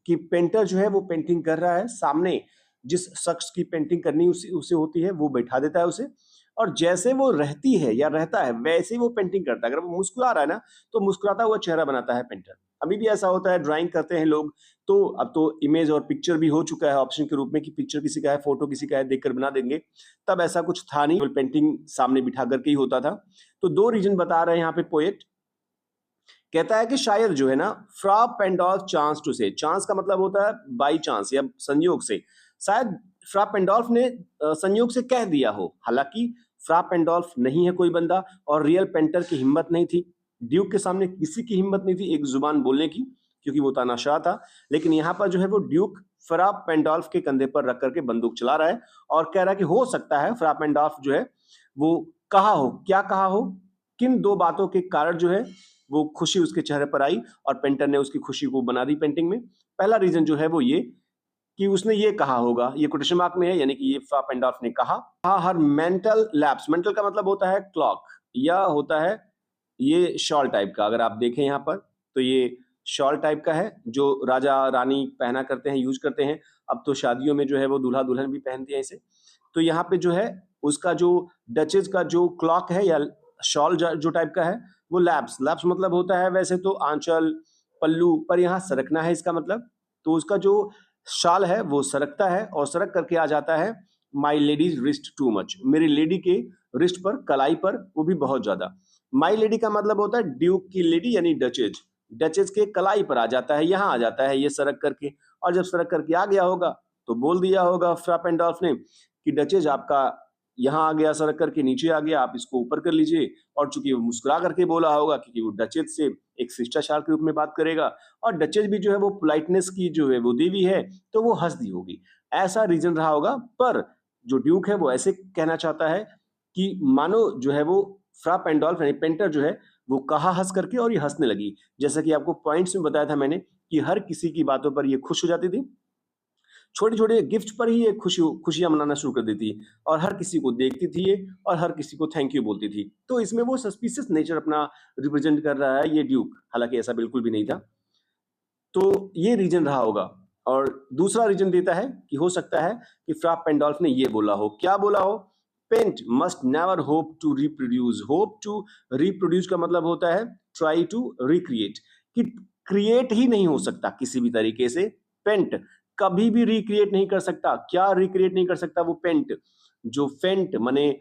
कि पेंटर जो है वो पेंटिंग कर रहा है, सामने जिस शख्स की पेंटिंग करनी उसे होती है वो बैठा देता है उसे, और जैसे वो रहती है या रहता है वैसे ही वो पेंटिंग करता है। अगर वो मुस्कुरा रहा है ना तो मुस्कुराता हुआ चेहरा बनाता है पेंटर। अभी भी ऐसा होता है, ड्राइंग करते हैं लोग तो अब तो इमेज और पिक्चर भी हो चुका है ऑप्शन के रूप में, कि पिक्चर किसी का है, फोटो किसी का है, देखकर बना देंगे। तब ऐसा कुछ था नहीं, पेंटिंग सामने बिठा करके ही होता था। तो दो रीजन बता रहे हैं यहाँ पे पोएट। कहता है कि शायद जो है ना, फ्रा पेंडोल्फ चांस टू से, चांस का मतलब होता है बाई चांस या संयोग से, शायद फ्रा पेंडोल्फ ने संयोग से कह दिया हो। हालांकि फ्रा पेंडोल्फ नहीं है कोई बंदा, और रियल पेंटर की हिम्मत नहीं थी, ड्यूक के सामने किसी की हिम्मत नहीं थी एक जुबान बोलने की, क्योंकि वो तानाशाह था। लेकिन यहाँ पर जो है वो ड्यूक फ्रा पेंडोल्फ के कंधे पर रख करके बंदूक चला रहा है और कह रहा है कि हो सकता है फ्रा पेंडोल्फ जो है वो कहा हो, क्या कहा हो, किन दो बातों के कारण जो है वो खुशी उसके चेहरे पर आई और पेंटर ने उसकी खुशी को बना दी पेंटिंग में। पहला रीजन जो है वो ये कि उसने ये कहा होगा, ये कोटेशन मार्क में है, यानी कि ये फ्रा पेंडोल्फ ने कहा। हर मेंटल लैप्स, मेंटल का मतलब होता है क्लॉक, या होता है ये शॉल टाइप का, अगर आप देखें यहाँ पर तो ये शॉल टाइप का है जो राजा रानी पहना करते हैं, यूज करते हैं। अब तो शादियों में जो है वो दूल्हा दुल्हन भी पहनते हैं इसे। तो यहाँ पे जो है उसका जो डचेज का जो क्लॉक है या शॉल जो टाइप का है वो लैप्स, लैप्स मतलब होता है वैसे तो आंचल पल्लू, पर यहाँ सरकना है इसका मतलब। तो उसका जो शाल है वो सरकता है और सरक करके आ जाता है माई लेडीज रिस्ट टू मच, मेरी लेडी के रिस्ट पर, कलाई पर, वो भी बहुत ज्यादा। माई लेडी का मतलब होता है ड्यूक की लेडी यानी डचेज, डचेज के कलाई पर आ जाता है, यहाँ आ जाता है ये सरक करके। और जब सरक करके आ गया होगा तो बोल दिया होगा फ्रापेंडॉर्फ ने कि डचेज आपका यहाँ आ गया, सरक करके नीचे आ गया, आप इसको ऊपर कर लीजिए। और चूंकि वो मुस्कुरा करके बोला होगा क्योंकि वो डचेज से एक शिष्टाचार के रूप में बात करेगा, और डचेज भी जो है वो पोलाइटनेस की जो है वो देवी है, तो वो हंस दी होगी, ऐसा रीजन रहा होगा। पर जो ड्यूक है वो ऐसे कहना चाहता है कि मानो जो है वो फ्रा पेंडोल्फ यानी पेंटर जो है वो कहा हंस करके और ये हंसने लगी। जैसा कि आपको पॉइंट्स में बताया था मैंने कि हर किसी की बातों पर ये खुश हो जाती थी, छोटे छोटे गिफ्ट पर ही ये खुशियां मनाना शुरू कर देती और हर किसी को देखती थी ये और हर किसी को थैंक यू बोलती थी। तो इसमें वो सस्पिशियस नेचर अपना रिप्रेजेंट कर रहा है ये ड्यूक, हालांकि ऐसा बिल्कुल भी नहीं था। तो ये रीजन रहा होगा। और दूसरा रीजन देता है कि हो सकता है कि फ्रा पेंडोल्फ ने ये बोला हो, क्या बोला हो, paint must never hope to reproduce. Hope to reproduce का मतलब होता है ट्राई टू रिक्रिएट, कि क्रिएट ही नहीं हो सकता किसी भी तरीके से। पेंट कभी भी रिक्रिएट नहीं कर सकता। क्या रिक्रिएट नहीं कर सकता वो पेंट? जो फेंट माने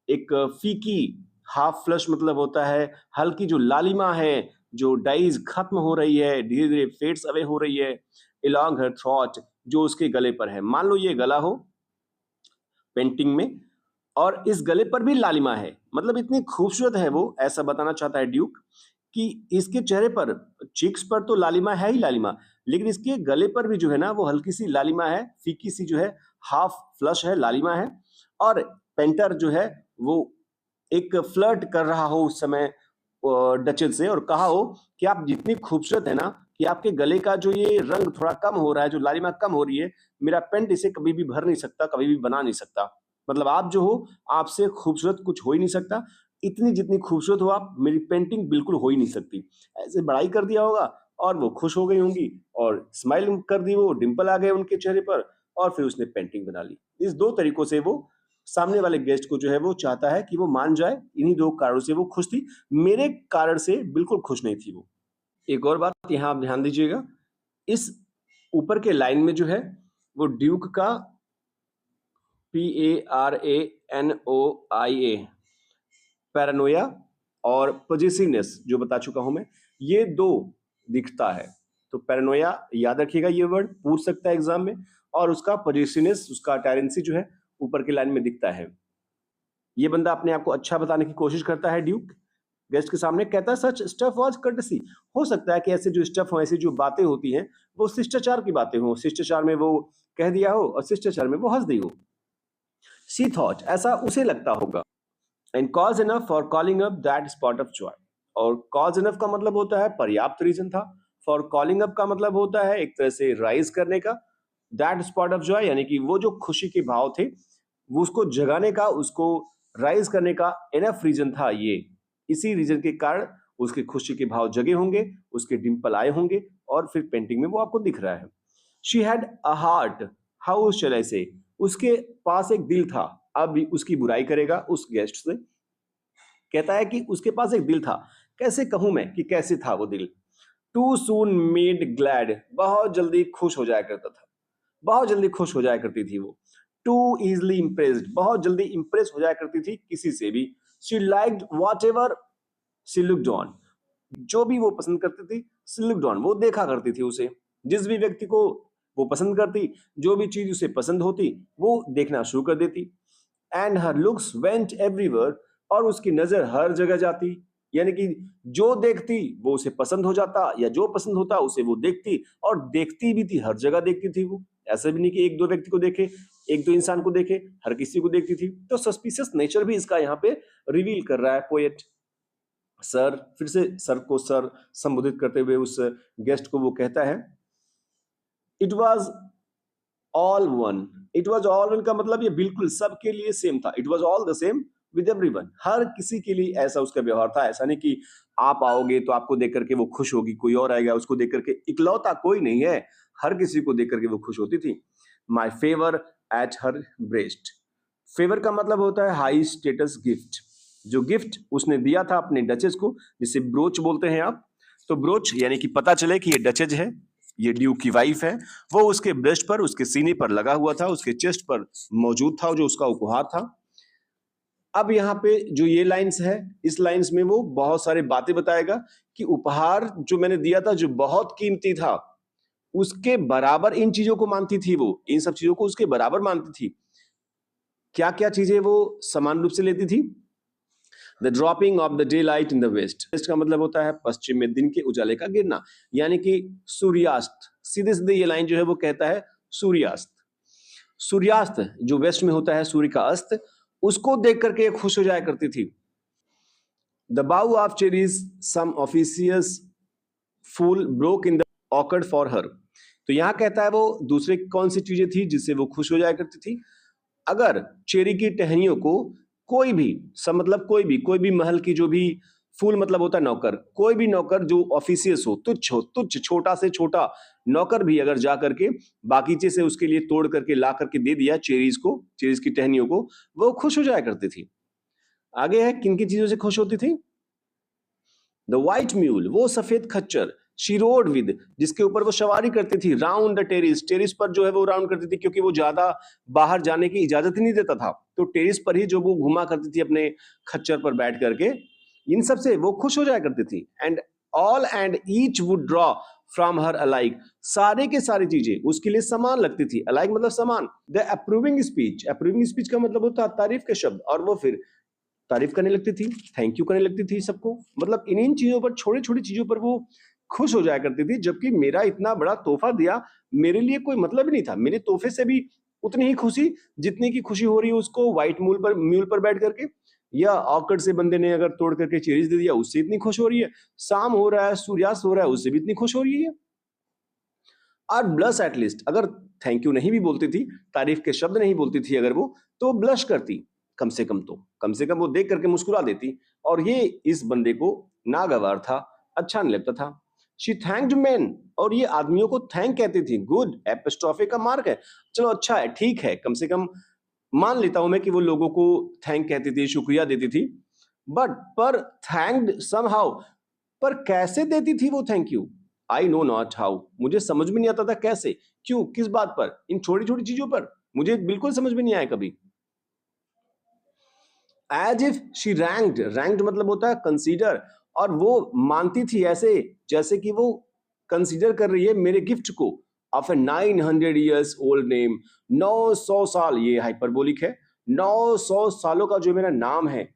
एक फीकी, हाफ फ्लश मतलब होता है हल्की जो लालिमा है, जो डाइज खत्म हो रही है, धीरे धीरे फेड्स अवे हो रही है, along her throat, जो उसके गले पर है। मान लो ये गला हो पेंटिंग में और इस गले पर भी लालिमा है, मतलब इतनी खूबसूरत है वो, ऐसा बताना चाहता है ड्यूक कि इसके चेहरे पर, चिक्स पर तो लालिमा है ही लालिमा, लेकिन इसके गले पर भी जो है ना वो हल्की सी लालिमा है, फीकी सी जो है, हाफ फ्लश है, लालिमा है। और पेंटर जो है वो एक फ्लर्ट कर रहा हो उस समय डचेस से और कहा हो कि आप जितनी खूबसूरत है ना कि आपके गले का जो ये रंग थोड़ा कम हो रहा है, जो लालिमा कम हो रही है, मेरा पेंट इसे कभी भी भर नहीं सकता, कभी भी बना नहीं सकता। मतलब आप जो हो, आपसे खूबसूरत कुछ हो ही नहीं सकता, इतनी जितनी खूबसूरत हो आप, मेरी पेंटिंग बिल्कुल हो ही नहीं सकती। ऐसे बड़ाई कर दिया होगा और वो खुश हो गई होंगी और स्माइल कर दी, वो डिंपल आ गए उनके चेहरे पर और फिर उसने पेंटिंग बना ली। इस दो तरीकों से वो सामने वाले गेस्ट को जो है वो चाहता है कि वो मान जाए, इन्हीं दो कारणों से वो खुश थी, मेरे कारण से बिल्कुल खुश नहीं थी वो। एक और बात यहाँ आप ध्यान दीजिएगा, इस ऊपर के लाइन में जो है वो ड्यूक का PARANOIA पैरानोया और पॉजिटिवनेस जो बता चुका हूं मैं, ये दो दिखता है। तो पैरानोया याद रखिएगा, ये वर्ड पूछ सकता है एग्जाम में, और उसका पॉजिटिवनेस, उसका टेरेंसी जो है ऊपर के लाइन में दिखता है। ये बंदा अपने आप को अच्छा बताने की कोशिश करता है ड्यूक गेस्ट के सामने, कहता है सच स्टफ वाज कर्टसी। हो सकता है कि ऐसे जो स्टफ हो, ऐसी जो बातें होती हैं वो शिष्टाचार की बातें हो, शिष्टाचार में वो कह दिया हो और शिष्टाचार में वो हंस दी हो। सी थॉट, ऐसा उसे लगता होगा। And cause enough for calling up that spot of Joy. और कॉज इनफ का मतलब होता है पर्याप्त रीजन था, फॉर कॉलिंग अप का मतलब होता है एक तरह से राइज करने का, दैट स्पॉट ऑफ जॉय यानी कि वो जो खुशी के भाव थे वो उसको जगाने का, उसको राइज करने का इनफ रीजन था ये। इसी रीजन के कारण उसके खुशी के भाव जगे होंगे, उसके डिंपल आए होंगे और फिर पेंटिंग में वो आपको दिख रहा है। She had a heart, how shall I say, उसके पास एक दिल था। अब उसकी बुराई करेगा उस गेस्ट से, कहता है कि उसके पास एक दिल था। कैसे कहूं मैं कि कैसे था वो दिल? टू सून मेड ग्लैड, बहुत जल्दी खुश हो जाया करता था, बहुत जल्दी खुश हो जाया करती थी वो। टू इजली इम्प्रेस्ड, बहुत जल्दी इंप्रेस हो जाया करती थी किसी से भी। She liked whatever she looked on, जो भी वो पसंद करती थी, शी लुक्ड ऑन, वो देखा करती थी उसे। जिस भी व्यक्ति को वो पसंद करती, जो भी चीज उसे पसंद होती, वो देखना शुरू कर देती। And her looks went everywhere, और उसकी नजर हर जगह जाती, यानी कि जो देखती वो उसे पसंद हो जाता, या जो पसंद होता उसे वो देखती, और देखती भी थी, हर जगह देखती थी वो। ऐसा भी नहीं कि एक दो व्यक्ति को देखे, एक दो इंसान को देखे, हर किसी को देखती थी। तो सस्पिशियस नेचर भी इसका यहाँ पे रिवील कर रहा है पोएट। सर, फिर से सर को सर संबोधित करते हुए उस गेस्ट को वो कहता है, it was all one. It was all one का मतलब ये बिल्कुल सबके लिए सेम था। It was all the same with everyone, हर किसी के लिए ऐसा उसका व्यवहार था। ऐसा नहीं कि आप आओगे तो आपको देख करके वो खुश होगी, कोई और आएगा उसको देख करके, इकलौता कोई नहीं है, हर किसी को देख करके वो खुश होती थी। My favour at her breast, favour का मतलब होता है हाई स्टेटस गिफ्ट। जो गिफ्ट उसने दिया था अपने डचेस को, जिसे ब्रोच बोलते हैं आप, तो ब्रोच यानी कि पता चले कि ये डचेज है, ये ड्यूक की वाइफ है, वो उसके ब्रेस्ट पर, उसके सीने पर लगा हुआ था, उसके चेस्ट पर मौजूद था, जो उसका उपहार था। अब यहाँ पे जो ये लाइंस है, इस लाइंस में वो बहुत सारे बातें बताएगा कि उपहार जो मैंने दिया था, जो बहुत कीमती था, उसके बराबर इन चीजों को मानती थी वो, इन सब चीजों को उसके बराबर मानती थी। क्या क्या चीजें वो समान रूप से लेती थी? The dropping of the daylight in the west. West का मतलब होता है पश्चिम में दिन के उजाले का गिरना, यानी कि सूर्यास्त। सीधे सीधे ये लाइन जो है वो कहता है सूर्यास्त। सूर्यास्त जो वेस्ट में होता है, सूर्य का अस्त, उसको देख करके खुश हो जाया करती थी। The bough of cherries some officious fool broke in the orchard for her. तो यहां कहता है वो दूसरे कौन सी चीजें थी जिससे वो खुश हो जाया करती थी? अगर चेरी की टहनियों को कोई भी, सब मतलब कोई भी महल की जो भी, फूल मतलब होता है नौकर, कोई भी नौकर जो ऑफिशियस हो, तुच्छ छोटा से छोटा नौकर भी अगर जा करके बागीचे से उसके लिए तोड़ करके ला करके दे दिया चेरीज को, चेरीज की टहनियों को, वो खुश हो जाया करती थी। आगे है, किन किन चीजों से खुश होती थी? द व्हाइट म्यूल, वो सफेद खच्चर, शी रोड विद, जिसके ऊपर वो सवारी करती थी, राउंड द टेरिस, टेरिस पर जो है वो राउंड करती थी, क्योंकि वो ज्यादा बाहर जाने की इजाजत ही नहीं देता था, तो टेरिस पर ही जो वो घुमा करती थी अपने खच्चर पर बैठ करके। इन सब से वो खुश हो जाया करती थी। And all and each would draw from her alike, सारे के सारी चीजें उसके लिए समान लगती थी। अलाइक मतलब समान। The approving speech, approving speech का मतलब होता है तारीफ के शब्द, और वो फिर तारीफ करने लगती थी, थैंक यू करने लगती थी सबको। मतलब इन चीजों पर, छोटी छोटी चीजों पर वो खुश हो जाया करती थी, जबकि मेरा इतना बड़ा तोहफा दिया, मेरे लिए कोई मतलब ही नहीं था। मेरे तोहफे से भी उतनी ही खुशी जितनी की खुशी हो रही है उसको व्हाइट म्यूल पर बैठ करके, या ऑर्किड से बंदे ने अगर तोड़ करके चेरीज दे दिया उससे इतनी खुश हो रही है, शाम हो रहा है, सूर्यास्त हो रहा है, उससे भी इतनी खुश हो रही है। और ब्लश एटलीस्ट, अगर थैंक यू नहीं भी बोलती थी, तारीफ के शब्द नहीं बोलती थी अगर वो, तो ब्लश करती कम से कम, तो कम से कम वो देख करके मुस्कुरा देती। और ये इस बंदे को नागवार था, अच्छा नहीं लगता था। शी थैंक्ड मैन, और ये आदमियों को थैंक कहती थी। गुड एपिस्ट्रोफे का मार्क है, चलो अच्छा है, ठीक है, कम से कम मान लेता हूं मैं कि वो लोगों को थैंक कहती थी, शुक्रिया देती थी। बट पर थैंक्ड समहाउ, पर कैसे देती थी वो thank you? I know not how, मुझे समझ में नहीं आता था कैसे, क्यों, किस बात पर, इन छोटी छोटी चीजों पर मुझे बिल्कुल समझ में नहीं आया कभी। As if she ranked, ranked मतलब होता है कंसीडर, और वो मानती थी ऐसे जैसे कि वो कंसीडर कर रही है मेरे गिफ्ट को, of A 900 years old name, 900 साल, ये हाइपरबोलिक है, 900 सालों का जो मेरा नाम है,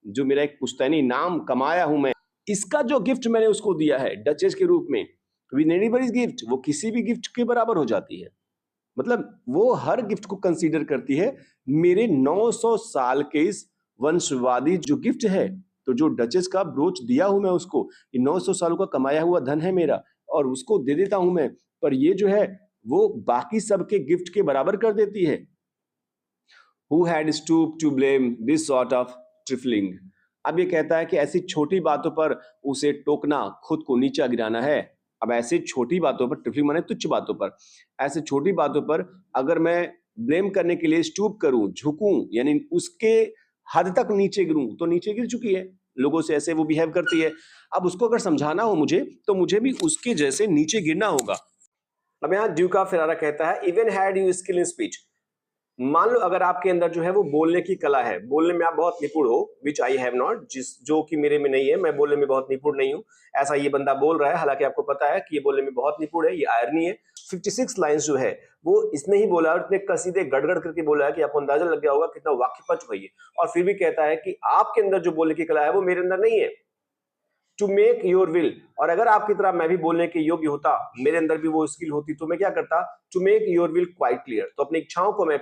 जो मेरा एक पुश्तैनी नाम कमाया हूं मैं, इसका जो गिफ्ट मैंने उसको दिया है डचेस के रूप में, विद एनीबॉडीज गिफ्ट, वो किसी भी गिफ्ट के बराबर हो जाती है। मतलब वो हर गिफ्ट को कंसीडर करती है मेरे 900 साल के इस वंशवादी जो गिफ्ट है। तो जो डचेस का ब्रोच दिया हूं मैं उसको, ये 900 सालों का कमाया हुआ धन है मेरा, और उसको दे देता हूं मैं, पर ये जो है वो बाकी सबके गिफ्ट के बराबर कर देती है। Who had stooped to blame this sort of trifling? अब ये कहता है कि ऐसी छोटी बातों पर उसे टोकना खुद को नीचा गिराना है। अब ऐसी छोटी बातों पर, ट्रिफलिंग माने तुच्छ बातों पर, ऐसे छोटी बातों पर अगर मैं ब्लेम करने के लिए स्टूप करूं, झुकूं, यानी उसके हद तक नीचे गिरूं, तो नीचे गिर चुकी है, लोगों से ऐसे वो बिहेव करती है। अब उसको अगर समझाना हो मुझे, तो मुझे भी उसके जैसे नीचे गिरना होगा। अब यहाँ ड्यूका फेरारा कहता है, even had you skill in speech, मान लो अगर आपके अंदर जो है वो बोलने की कला है, बोलने में आप बहुत निपुण हो, विच आई हैव नॉट, जो कि मेरे में नहीं है, मैं बोलने में बहुत निपुण नहीं हूं, ऐसा ये बंदा बोल रहा है, हालांकि आपको पता है कि ये बोलने में बहुत निपुण है, ये आयरनी है। 56 लाइंस जो है वो इसने ही बोला, और इतने कसीदे गड़गड़ करके बोला है कि आपको अंदाजा लग गया होगा कितना वाक्यपच है ये। और फिर भी कहता है कि आपके अंदर जो बोलने की कला है वो मेरे अंदर नहीं है। टू मेक योर विल, और अगर आपकी तरह मैं भी बोलने के योग्य होता, मेरे अंदर भी वो स्किल होती, तो मैं क्या करता? To make your will quite clear, तो अपनी इच्छाओं को मैं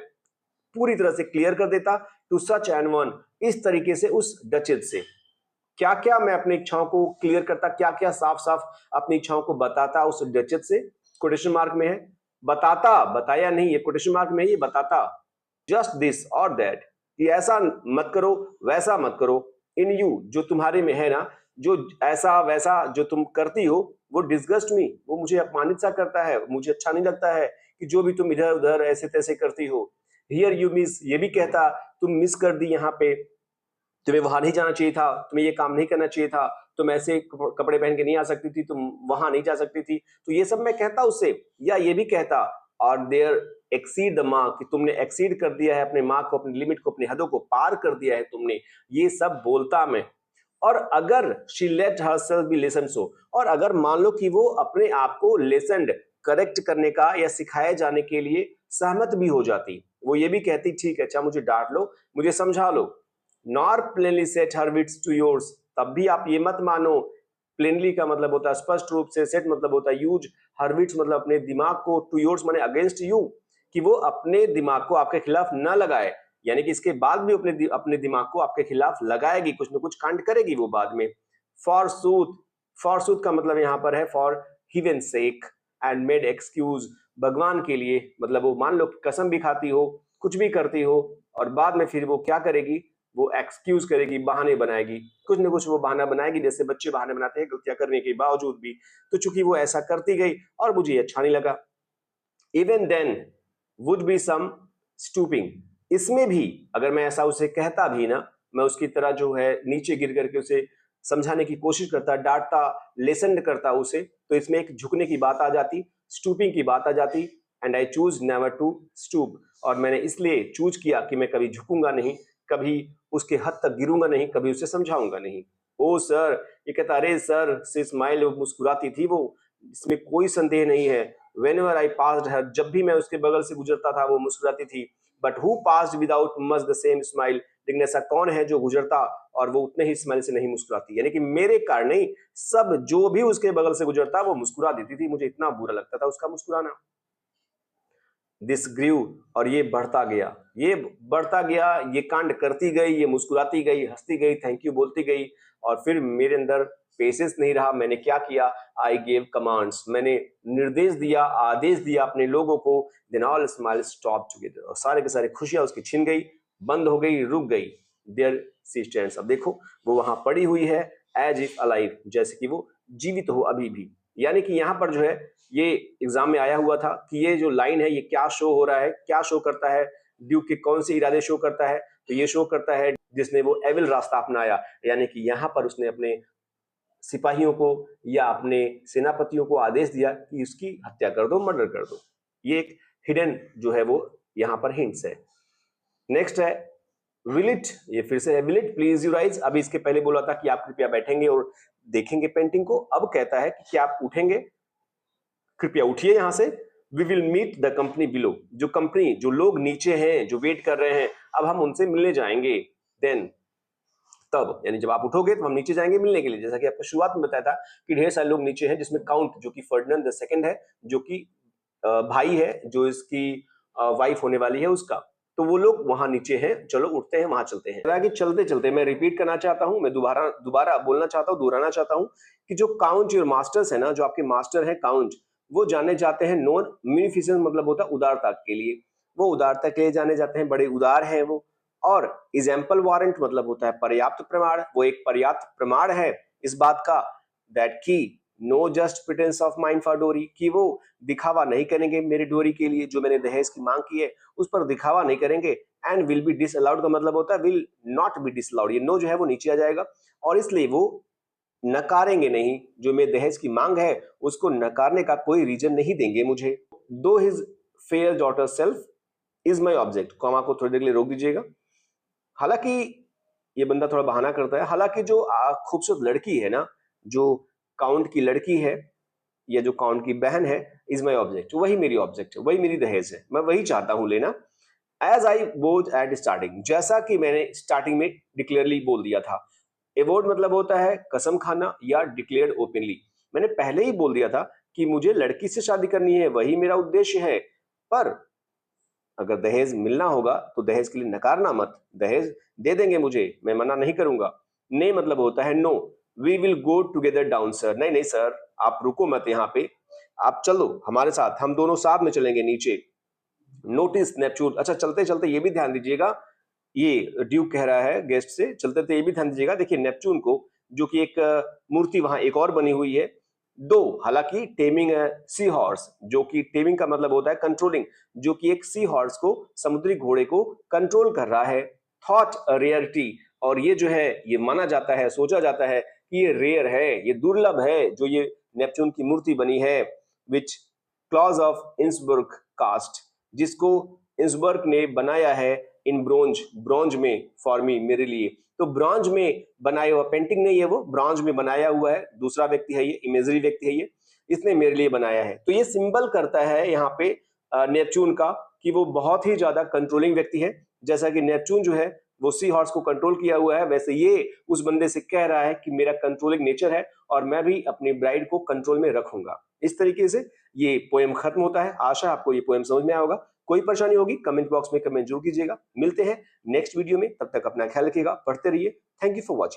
पूरी तरह से क्लियर कर देता। टू सच एन वन, इस तरीके से उस डचेस से क्या क्या मैं अपनी इच्छाओं को क्लियर करता, क्या क्या साफ साफ अपनी इच्छाओं को बताता उस डचेस से। कोटेशन मार्क में है, बताता, बताया नहीं, ये कोटेशन मार्क में है, ये बताता। जस्ट दिस और दैट, कि ऐसा मत करो, वैसा मत करो। इन यू, जो तुम्हारे में है ना, जो ऐसा वैसा जो तुम करती हो, वो डिस्गस्ट मी, वो मुझे अपमानित सा करता है, मुझे अच्छा नहीं लगता है कि जो भी तुम इधर उधर ऐसे तैसे करती हो। हियर यू मिस, ये भी कहता तुम मिस कर दी यहाँ पे, तुम्हें वहां नहीं जाना चाहिए था, तुम्हें ये काम नहीं करना चाहिए था, तुम ऐसे कपड़े पहन के नहीं आ सकती थी, तुम वहां नहीं जा सकती थी। तो ये सब मैं कहता उससे, या ये भी कहता और देयर एक्सीड द मार्क, कि तुमने एक्सीड कर दिया है अपने मार्क को, अपनी लिमिट को, अपनी हदों को पार कर दिया है तुमने, ये सब बोलता मैं। और अगर she late herself B listen so, और अगर मान लो कि वो अपने आप को लिसनड, करेक्ट करने का या सिखाए जाने के लिए सहमत भी हो जाती, वो ये भी कहती ठीक है अच्छा मुझे डांट लो, मुझे समझा लो, nor plainly set her wits to yours, तब भी आप ये मत मानो, प्लेनली का मतलब होता है स्पष्ट रूप से, सेट मतलब होता है यूज, हर विट्स मतलब अपने दिमाग को, टू योर्स माने अगेंस्ट यू, कि वो अपने दिमाग को आपके खिलाफ न लगाए, यानी कि इसके बाद भी अपने दिमाग को आपके खिलाफ लगाएगी, कुछ न कुछ कांड करेगी वो बाद में। फॉर सूथ का मतलब यहाँ पर है for heaven's sake and made excuse, भगवान के लिए, मतलब वो मान लो कसम भी खाती हो, कुछ भी करती हो, और बाद में फिर वो क्या करेगी, वो एक्सक्यूज करेगी, बहाने बनाएगी, कुछ न कुछ वो बहाना बनाएगी, जैसे बच्चे बहाने बनाते हैं गलतियां करने के बावजूद भी। तो चूंकि वो ऐसा करती गई और मुझे ये अच्छा नहीं लगा। Even then would be some stooping, इसमें भी अगर मैं ऐसा उसे कहता भी ना, मैं उसकी तरह जो है नीचे गिर करके उसे समझाने की कोशिश करता, डांटता, लेसन करता उसे, तो इसमें एक झुकने की बात आ जाती, स्टूपिंग की बात आ जाती। And I choose never to stoop, और मैंने इसलिए चूज किया कि मैं कभी झुकूंगा नहीं, कभी उसके हद तक गिरूंगा नहीं, कभी उसे समझाऊंगा नहीं। ओ सर, ये कहता अरे सर, से स्माइल, मुस्कुराती थी वो, इसमें कोई संदेह नहीं है। Whenever I passed her, जब भी मैं उसके बगल से गुजरता था वो मुस्कुराती थी। But who passed without much the same smile? लेकिन ऐसा कौन है जो गुजरता और वो उतने ही स्माइल से नहीं मुस्कुराती, यानी कि मेरे कारण नहीं, सब जो भी उसके बगल से गुजरता वो मुस्कुरा देती थी, मुझे इतना बुरा लगता था उसका मुस्कुराना। दिस ग्रीव, और ये बढ़ता गया, ये बढ़ता गया, ये कांड करती गई, ये मुस्कुराती गई, हंसती गई, थैंक यू बोलती गई, और फिर मेरे अंदर पेशेंस नहीं रहा, मैंने क्या किया, आई गेव कमांड्स, मैंने निर्देश दिया, आदेश दिया अपने लोगों को, then all smile stop together, और सारे के सारे खुशियां उसकी छिन गई, बंद हो गई, रुक गई। देयर सी स्टैंड्स, अब देखो वो वहां पड़ी हुई है, एज इफ अलाइव, जैसे कि वो जीवित हो अभी भी। यानी कि यहाँ पर जो है ये एग्जाम में आया हुआ था कि ये जो लाइन है ये क्या शो हो रहा है, क्या शो करता है, ड्यूक के कौन से इरादे शो करता है, तो ये शो करता है जिसने वो एविल रास्ता अपनाया, यानी कि यहाँ पर उसने अपने सिपाहियों को या अपने सेनापतियों को आदेश दिया कि इसकी हत्या कर दो, मर्डर कर दो। ये एक हिडन जो है वो यहाँ पर हिंट्स है। नेक्स्ट है विल इट, ये फिर से है will it please you rise, अभी इसके पहले बोला था कि आप कृपया बैठेंगे और देखेंगे पेंटिंग को, अब कहता है कि क्या आप उठेंगे, कृपया उठिए यहां से। We will meet the company below, जो कंपनी, जो लोग नीचे हैं, जो वेट कर रहे हैं, अब हम उनसे मिलने जाएंगे। देन, तब, यानी जब आप उठोगे तो हम नीचे जाएंगे मिलने के लिए, जैसा कि आपको शुरुआत में बताया था कि ढेर सारे लोग नीचे हैं, जिसमें काउंट जो कि फर्डिनेंड द सेकंड है, जो कि भाई है, जो इसकी वाइफ होने वाली है उसका, तो वो लोग वहां नीचे हैं, चलो उठते हैं वहां चलते हैं। कि चलते चलते मैं रिपीट करना चाहता हूं, मैं दोबारा बोलना चाहता हूं, दोहराना चाहता हूं कि जो काउंट योर मास्टर्स है ना, जो आपके मास्टर है काउंट, वो जाने जाते हैं नॉन म्यूनिफिसेंस, मतलब होता है उदारता के लिए, वो उदारता के लिए जाने जाते हैं, बड़े उदार हैं वो। और एग्जाम्पल वारंट मतलब होता है पर्याप्त प्रमाण, वो एक पर्याप्त प्रमाण है इस बात का, दैट की know just pretence of mind for डोरी, कि वो दिखावा नहीं करेंगे मेरी डोरी के लिए, जो मैंने दहेज की मांग की है उस पर दिखावा नहीं करेंगे। एंड विल बी डिसअलाउड का मतलब होता है विल नॉट बी डिसअलाउड, ये नो जो है वो नीचे आ जाएगा, और इसलिए वो नकारेंगे नहीं, जो मेरे दहेज की मांग है उसको नकारने का कोई रीजन नहीं देंगे मुझे। दो his fair daughter self is my object, comma को थोड़ी देर के लिए रोक दीजिएगा। हालांकि ये बंदा थोड़ा बहाना करता है, हालांकि जो खूबसूरत लड़की है ना, जो काउंट की लड़की है या जो काउंट की बहन है, इज माई ऑब्जेक्ट, वही मेरी ऑब्जेक्ट है, वही मेरी दहेज है, मैं वही चाहता हूं लेना। As I was at starting, जैसा कि मैंने स्टार्टिंग में डिक्लेयरली बोल दिया था। एवोर्ड मतलब होता है कसम खाना या डिक्लेयर्ड ओपनली, मैंने पहले ही बोल दिया था कि मुझे लड़की से शादी करनी है, वही मेरा उद्देश्य है, पर अगर दहेज मिलना होगा तो दहेज के लिए नकारना मत, दहेज दे देंगे मुझे, मैं मना नहीं करूंगा। ने मतलब होता है no, we will go together down sir, नहीं नहीं सर आप रुको मत यहाँ पे, आप चलो हमारे साथ, हम दोनों साथ में चलेंगे नीचे। नोटिस नेपच्यून, अच्छा चलते चलते ये भी ध्यान दीजिएगा, ये ड्यूक कह रहा है गेस्ट से, चलते चलते ये भी ध्यान दीजिएगा, देखिए नेपच्यून को, जो कि एक मूर्ति वहां एक और बनी हुई है, दो, हालांकि टेमिंग सी हॉर्स, जो कि टेमिंग का मतलब होता है कंट्रोलिंग, जो कि एक सी हॉर्स को, समुद्री घोड़े को कंट्रोल कर रहा है। थॉट रेयरिटी, और ये जो है ये माना जाता है, सोचा जाता है कि ये रेयर है, ये दुर्लभ है जो ये नेपच्यून की मूर्ति बनी है, विच क्लॉज ऑफ इंसबर्ग कास्ट, जिसको इंसबर्ग ने बनाया है इन ब्रोंज, ब्रॉन्ज में फॉर मी, मेरे लिए। तो ब्रॉन्ज में बनाया हुआ, पेंटिंग नहीं है वो, ब्रॉन्ज में बनाया हुआ है, दूसरा व्यक्ति है ये, इमेजरी व्यक्ति है ये, इसने मेरे लिए बनाया है। तो ये सिंबल करता है यहाँ पे नेपच्यून का कि वो बहुत ही ज्यादा कंट्रोलिंग व्यक्ति है। जैसा कि नेपच्यून जो है वो सी हॉर्स को कंट्रोल किया हुआ है, वैसे ये उस बंदे से कह रहा है कि मेरा कंट्रोलिंग नेचर है और मैं भी अपनी ब्राइड को कंट्रोल में रखूंगा। इस तरीके से ये पोएम खत्म होता है। आशा आपको ये पोएम समझ में आया होगा। कोई परेशानी होगी कमेंट बॉक्स में कमेंट जरूर कीजिएगा। मिलते हैं नेक्स्ट वीडियो में, तब तक अपना ख्याल रखिएगा, पढ़ते रहिए। Thank you for watching.